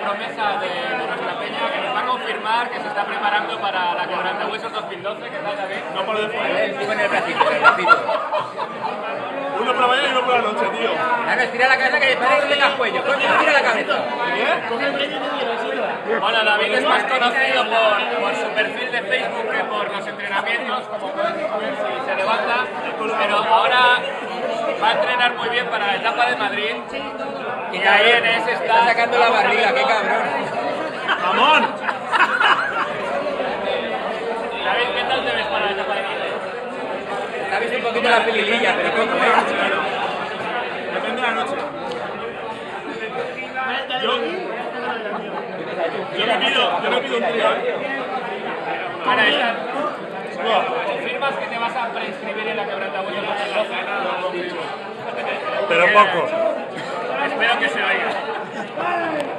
promesa de nuestra peña que nos va a confirmar que se está preparando para la Quebrantahuesos 2012. ¿Qué tal, David? No paro de fumar. Encima en el bracito, en el bracito. Uno por la mañana y uno por la noche, tío. Ahora estira la cabeza que espera que no tengas cuello. Coño, estira la cabeza. Bueno, David es más conocido por su perfil de Facebook que por los entrenamientos, como pueden ver si se levanta, pero ahora va a entrenar muy bien para la etapa de Madrid y ahí en ese Está sacando la barriga, qué cabrón. ¡Mamón! David, ¿qué tal te ves para la etapa de Madrid? Te ha visto un poquito la pilililla, pero poco, ¿eh? Depende de la noche. Yo no pido un trío, ¿eh? Para esta, ¿confirmas que te vas a preinscribir en la Quebrantahuesos 2012? Pero poco. Espero que se oiga.